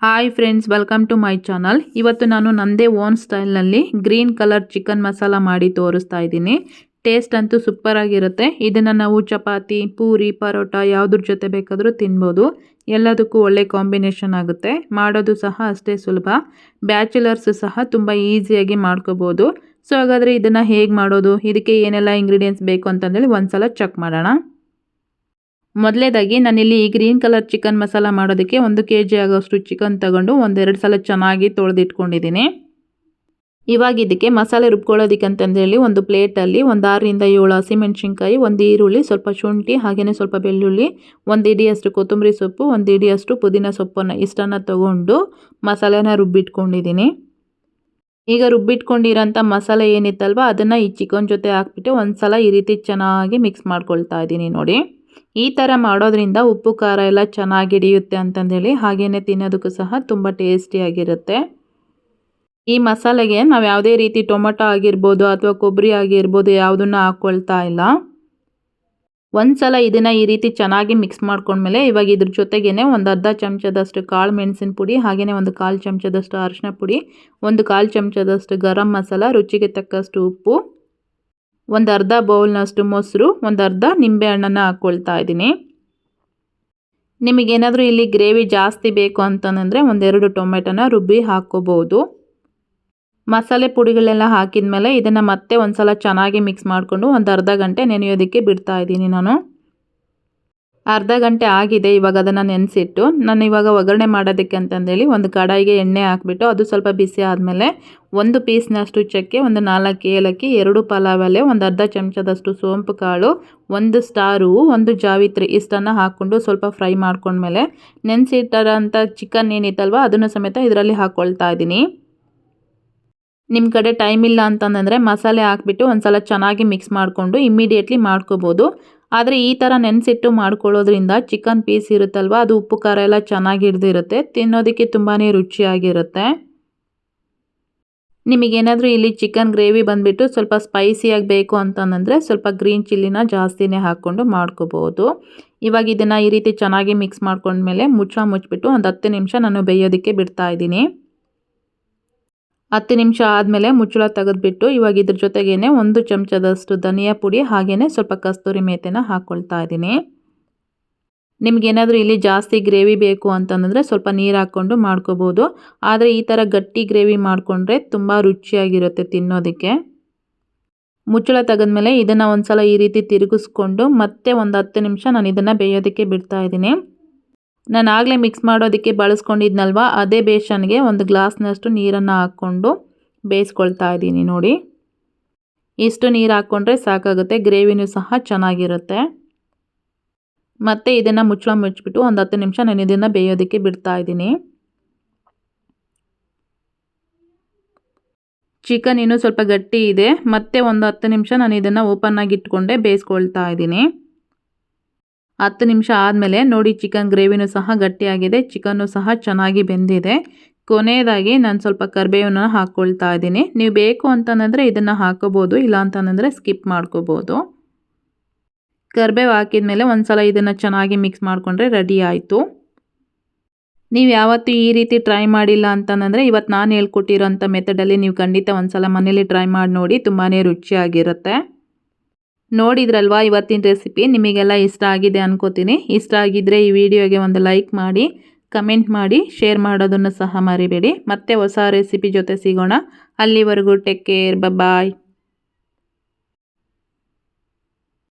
Hi friends, welcome to my channel. ಇವತ್ತು ನಾನು ನಂದೇ ಓನ್ ಸ್ಟೈಲ್ನಲ್ಲಿ ಗ್ರೀನ್ ಕಲರ್ ಚಿಕನ್ ಮಸಾಲ ಮಾಡಿ ತೋರಿಸ್ತಾ ಇದ್ದೀನಿ. ಟೇಸ್ಟ್ ಅಂತೂ ಸೂಪರ್ ಆಗಿರುತ್ತೆ. ಇದನ್ನು ನಾವು ಚಪಾತಿ, ಪೂರಿ, ಪರೋಟ ಯಾವುದ್ರ ಜೊತೆ ಬೇಕಾದರೂ ತಿನ್ಬೋದು. ಎಲ್ಲದಕ್ಕೂ ಒಳ್ಳೆ ಕಾಂಬಿನೇಷನ್ ಆಗುತ್ತೆ. ಮಾಡೋದು ಸಹ ಅಷ್ಟೇ ಸುಲಭ. ಬ್ಯಾಚುಲರ್ಸ್ ಸಹ ತುಂಬ ಈಸಿಯಾಗಿ ಮಾಡ್ಕೋಬೋದು. ಸೊ ಹಾಗಾದರೆ ಇದನ್ನು ಹೇಗೆ ಮಾಡೋದು, ಇದಕ್ಕೆ ಏನೆಲ್ಲ ಇಂಗ್ರೀಡಿಯೆಂಟ್ಸ್ ಬೇಕು ಅಂತಂದೇಳಿ ಒಂದ್ಸಲ ಚೆಕ್ ಮಾಡೋಣ. ಮೊದಲೇದಾಗಿ ನಾನಿಲ್ಲಿ ಈ ಗ್ರೀನ್ ಕಲರ್ ಚಿಕನ್ ಮಸಾಲ ಮಾಡೋದಕ್ಕೆ 1 kg ಆಗೋಷ್ಟು ಚಿಕನ್ ತಗೊಂಡು ಒಂದೆರಡು ಸಲ ಚೆನ್ನಾಗಿ ತೊಳೆದಿಟ್ಕೊಂಡಿದ್ದೀನಿ. ಇವಾಗ ಇದಕ್ಕೆ ಮಸಾಲೆ ರುಬ್ಕೊಳ್ಳೋದಕ್ಕೆ ಅಂತಂದೇಳಿ ಒಂದು ಪ್ಲೇಟಲ್ಲಿ 6 ರಿಂದ 7 ಹಸಿಮೆಣಸಿನ್ಕಾಯಿ, 1 ಈರುಳ್ಳಿ, ಸ್ವಲ್ಪ ಶುಂಠಿ, ಹಾಗೆಯೇ ಸ್ವಲ್ಪ ಬೆಳ್ಳುಳ್ಳಿ, 1 ಹಿಡಿಯಷ್ಟು ಕೊತ್ತಂಬರಿ ಸೊಪ್ಪು, 1 ಹಿಡಿಯಷ್ಟು ಪುದೀನ ಸೊಪ್ಪನ್ನು ಇಷ್ಟನ್ನು ತಗೊಂಡು ಮಸಾಲೆನ ರುಬ್ಬಿಟ್ಕೊಂಡಿದ್ದೀನಿ. ಈಗ ರುಬ್ಬಿಟ್ಕೊಂಡಿರೋಂಥ ಮಸಾಲೆ ಏನಿತ್ತಲ್ವ ಅದನ್ನು ಈ ಚಿಕನ್ ಜೊತೆ ಹಾಕ್ಬಿಟ್ಟು ಒಂದು ಸಲ ಈ ರೀತಿ ಚೆನ್ನಾಗಿ ಮಿಕ್ಸ್ ಮಾಡ್ಕೊಳ್ತಾ ಇದ್ದೀನಿ. ನೋಡಿ, ಈ ಥರ ಮಾಡೋದ್ರಿಂದ ಉಪ್ಪು ಖಾರ ಎಲ್ಲ ಚೆನ್ನಾಗಿ ಹಿಡಿಯುತ್ತೆ ಅಂತಂದೇಳಿ, ಹಾಗೆಯೇ ತಿನ್ನೋದಕ್ಕೂ ಸಹ ತುಂಬ ಟೇಸ್ಟಿಯಾಗಿರುತ್ತೆ. ಈ ಮಸಾಲೆಗೆ ನಾವು ಯಾವುದೇ ರೀತಿ ಟೊಮೊಟೊ ಆಗಿರ್ಬೋದು ಅಥವಾ ಕೊಬ್ಬರಿ ಆಗಿರ್ಬೋದು ಯಾವುದನ್ನು ಹಾಕ್ಕೊಳ್ತಾ ಇಲ್ಲ. ಒಂದು ಸಲ ಇದನ್ನು ಈ ರೀತಿ ಚೆನ್ನಾಗಿ ಮಿಕ್ಸ್ ಮಾಡ್ಕೊಂಡ್ಮೇಲೆ ಇವಾಗ ಇದ್ರ ಜೊತೆಗೇ ಒಂದು ಅರ್ಧ ಚಮಚದಷ್ಟು ಕಾಳು ಮೆಣಸಿನ ಪುಡಿ, ಹಾಗೆಯೇ ಒಂದು 1/4 ಚಮಚದಷ್ಟು ಅರಿಶಿನ ಪುಡಿ, ಒಂದು 1/4 ಚಮಚದಷ್ಟು ಗರಂ ಮಸಾಲ, ರುಚಿಗೆ ತಕ್ಕಷ್ಟು ಉಪ್ಪು, ಒಂದು ಅರ್ಧ ಬೌಲ್ನಷ್ಟು ಮೊಸರು, ಒಂದು ಅರ್ಧ ನಿಂಬೆ ಹಣ್ಣನ್ನು ಹಾಕ್ಕೊಳ್ತಾ ಇದ್ದೀನಿ. ನಿಮಗೇನಾದರೂ ಇಲ್ಲಿ ಗ್ರೇವಿ ಜಾಸ್ತಿ ಬೇಕು ಅಂತಂದರೆ 1-2 ಟೊಮೆಟೊನ ರುಬ್ಬಿ ಹಾಕ್ಕೋಬೋದು. ಮಸಾಲೆ ಪುಡಿಗಳೆಲ್ಲ ಹಾಕಿದ ಮೇಲೆ ಇದನ್ನು ಮತ್ತೆ ಒಂದು ಸಲ ಚೆನ್ನಾಗಿ ಮಿಕ್ಸ್ ಮಾಡಿಕೊಂಡು ಒಂದು ಅರ್ಧ ಗಂಟೆ ನೆನೆಯೋದಕ್ಕೆ ಬಿಡ್ತಾ ಇದ್ದೀನಿ. ನಾನು ಅರ್ಧ ಗಂಟೆ ಆಗಿದೆ. ಇವಾಗ ಅದನ್ನು ನೆನೆಸಿಟ್ಟು ನಾನು ಇವಾಗ ಒಗ್ಗರಣೆ ಮಾಡೋದಕ್ಕೆ ಅಂತಂದೇಳಿ ಒಂದು ಕಡಾಯಿಗೆ ಎಣ್ಣೆ ಹಾಕಿಬಿಟ್ಟು ಅದು ಸ್ವಲ್ಪ ಬಿಸಿ ಆದಮೇಲೆ 1 ಪೀಸ್ನಷ್ಟು ಚಕ್ಕೆ, ಒಂದು 4 ಏಲಕ್ಕಿ, 2 ಪಲಾವ್ ಎಲೆ, ಒಂದು ಅರ್ಧ ಚಮಚದಷ್ಟು ಸೋಂಪು ಕಾಳು, 1 ಸ್ಟಾರ್ ಹೂವು, 1 ಜಾವಿತ್ರಿ ಇಷ್ಟನ್ನು ಹಾಕ್ಕೊಂಡು ಸ್ವಲ್ಪ ಫ್ರೈ ಮಾಡ್ಕೊಂಡ್ಮೇಲೆ ನೆನೆಸಿಟ್ಟಿರೋಂಥ ಚಿಕನ್ ಏನಿತ್ತಲ್ವ ಅದನ್ನು ಸಮೇತ ಇದರಲ್ಲಿ ಹಾಕ್ಕೊಳ್ತಾ ಇದ್ದೀನಿ. ನಿಮ್ಮ ಕಡೆ ಟೈಮ್ ಇಲ್ಲ ಅಂತಂದರೆ ಮಸಾಲೆ ಹಾಕ್ಬಿಟ್ಟು ಒಂದು ಸಲ ಚೆನ್ನಾಗಿ ಮಿಕ್ಸ್ ಮಾಡಿಕೊಂಡು ಇಮ್ಮಿಡಿಯೇಟ್ಲಿ ಮಾಡ್ಕೋಬೋದು. ಆದರೆ ಈ ಥರ ನೆನೆಸಿಟ್ಟು ಮಾಡ್ಕೊಳ್ಳೋದ್ರಿಂದ ಚಿಕನ್ ಪೀಸ್ ಇರುತ್ತಲ್ವ ಅದು ಉಪ್ಪು ಖಾರ ಎಲ್ಲ ಚೆನ್ನಾಗಿ ಹಿಡ್ದಿರುತ್ತೆ, ತಿನ್ನೋದಕ್ಕೆ ತುಂಬಾ ರುಚಿಯಾಗಿರುತ್ತೆ. ನಿಮಗೇನಾದರೂ ಇಲ್ಲಿ ಚಿಕನ್ ಗ್ರೇವಿ ಬಂದುಬಿಟ್ಟು ಸ್ವಲ್ಪ ಸ್ಪೈಸಿಯಾಗಿ ಬೇಕು ಅಂತಂದರೆ ಸ್ವಲ್ಪ ಗ್ರೀನ್ ಚಿಲ್ಲಿನ ಜಾಸ್ತಿನೇ ಹಾಕ್ಕೊಂಡು ಮಾಡ್ಕೋಬೋದು. ಇವಾಗ ಇದನ್ನು ಈ ರೀತಿ ಚೆನ್ನಾಗಿ ಮಿಕ್ಸ್ ಮಾಡ್ಕೊಂಡ್ಮೇಲೆ ಮುಚ್ಚಿಬಿಟ್ಟು ಒಂದು 10 ನಿಮಿಷ ನಾನು ಬೇಯೋದಕ್ಕೆ ಬಿಡ್ತಾ ಇದ್ದೀನಿ. 10 ನಿಮಿಷ ಆದಮೇಲೆ ಮುಚ್ಚಳ ತೆಗೆದುಬಿಟ್ಟು ಇವಾಗ ಇದ್ರ ಜೊತೆಗೇ 1 ಚಮಚದಷ್ಟು ಧನಿಯಾ ಪುಡಿ, ಹಾಗೆಯೇ ಸ್ವಲ್ಪ ಕಸ್ತೂರಿ ಮೇಥಿನ ಹಾಕ್ಕೊಳ್ತಾ ಇದ್ದೀನಿ. ನಿಮಗೇನಾದರೂ ಇಲ್ಲಿ ಜಾಸ್ತಿ ಗ್ರೇವಿ ಬೇಕು ಅಂತಂದರೆ ಸ್ವಲ್ಪ ನೀರು ಹಾಕ್ಕೊಂಡು ಮಾಡ್ಕೋಬೋದು. ಆದರೆ ಈ ಥರ ಗಟ್ಟಿ ಗ್ರೇವಿ ಮಾಡಿಕೊಂಡ್ರೆ ತುಂಬ ರುಚಿಯಾಗಿರುತ್ತೆ ತಿನ್ನೋದಕ್ಕೆ. ಮುಚ್ಚಳ ತೆಗೆದ್ಮೇಲೆ ಇದನ್ನು ಒಂದು ಸಲ ಈ ರೀತಿ ತಿರುಗಿಸ್ಕೊಂಡು ಮತ್ತೆ ಒಂದು 10 ನಿಮಿಷ ನಾನು ಇದನ್ನು ಬೇಯೋದಕ್ಕೆ ಬಿಡ್ತಾ ಇದ್ದೀನಿ. ನಾನು ಆಗಲೇ ಮಿಕ್ಸ್ ಮಾಡೋದಕ್ಕೆ ಬಳಸ್ಕೊಂಡಿದ್ನಲ್ವ ಅದೇ ಬೇಸನ್ಗೆ 1 ಗ್ಲಾಸ್ನಷ್ಟು ನೀರನ್ನು ಹಾಕ್ಕೊಂಡು ಬೇಯಿಸ್ಕೊಳ್ತಾ ಇದ್ದೀನಿ. ನೋಡಿ, ಇಷ್ಟು ನೀರು ಹಾಕ್ಕೊಂಡ್ರೆ ಸಾಕಾಗುತ್ತೆ, ಗ್ರೇವಿನೂ ಸಹ ಚೆನ್ನಾಗಿರುತ್ತೆ. ಮತ್ತು ಇದನ್ನು ಮುಚ್ಚಿಬಿಟ್ಟು ಒಂದು 10 ನಿಮಿಷ ನಾನು ಇದನ್ನು ಬೇಯೋದಕ್ಕೆ ಬಿಡ್ತಾ ಇದ್ದೀನಿ. ಚಿಕನ್ ಇನ್ನೂ ಸ್ವಲ್ಪ ಗಟ್ಟಿ ಇದೆ. ಮತ್ತೆ ಒಂದು 10 ನಿಮಿಷ ನಾನು ಇದನ್ನು ಓಪನ್ ಆಗಿ ಇಟ್ಕೊಂಡೆ ಬೇಯಿಸ್ಕೊಳ್ತಾ ಇದ್ದೀನಿ. 10 ನಿಮಿಷ ಆದಮೇಲೆ ನೋಡಿ, ಚಿಕನ್ ಗ್ರೇವಿನೂ ಸಹ ಗಟ್ಟಿಯಾಗಿದೆ, ಚಿಕನ್ನು ಸಹ ಚೆನ್ನಾಗಿ ಬೆಂದಿದೆ. ಕೊನೆಯದಾಗಿ ನಾನು ಸ್ವಲ್ಪ ಕರಿಬೇವನ್ನ ಹಾಕ್ಕೊಳ್ತಾ ಇದ್ದೀನಿ. ನೀವು ಬೇಕು ಅಂತಂದರೆ ಇದನ್ನು ಹಾಕೋಬೋದು, ಇಲ್ಲ ಅಂತಂದರೆ ಸ್ಕಿಪ್ ಮಾಡ್ಕೋಬೋದು. ಕರಿಬೇವು ಹಾಕಿದ ಮೇಲೆ ಒಂದು ಸಲ ಇದನ್ನು ಚೆನ್ನಾಗಿ ಮಿಕ್ಸ್ ಮಾಡಿಕೊಂಡ್ರೆ ರೆಡಿ ಆಯಿತು. ನೀವು ಯಾವತ್ತೂ ಈ ರೀತಿ ಟ್ರೈ ಮಾಡಿಲ್ಲ ಅಂತಂದರೆ ಇವತ್ತು ನಾನು ಹೇಳ್ಕೊಟ್ಟಿರೋಂಥ ಮೆಥಡಲ್ಲಿ ನೀವು ಖಂಡಿತ ಒಂದು ಸಲ ಮನೇಲಿ ಟ್ರೈ ಮಾಡಿ ನೋಡಿ, ತುಂಬಾ ರುಚಿಯಾಗಿರುತ್ತೆ. ನೋಡಿದ್ರಲ್ವಾ ಇವತ್ತಿನ ರೆಸಿಪಿ, ನಿಮಗೆಲ್ಲ ಇಷ್ಟ ಆಗಿದೆ ಅನ್ಕೋತೀನಿ. ಇಷ್ಟ ಆಗಿದ್ದರೆ ಈ ವಿಡಿಯೋಗೆ ಒಂದು ಲೈಕ್ ಮಾಡಿ, ಕಮೆಂಟ್ ಮಾಡಿ, ಶೇರ್ ಮಾಡೋದನ್ನು ಸಹ ಮರಿಬೇಡಿ. ಮತ್ತೆ ಹೊಸ ರೆಸಿಪಿ ಜೊತೆ ಸಿಗೋಣ. ಅಲ್ಲಿವರೆಗೂ ಟೇಕ್ ಕೇರ್, ಬಾಯ್.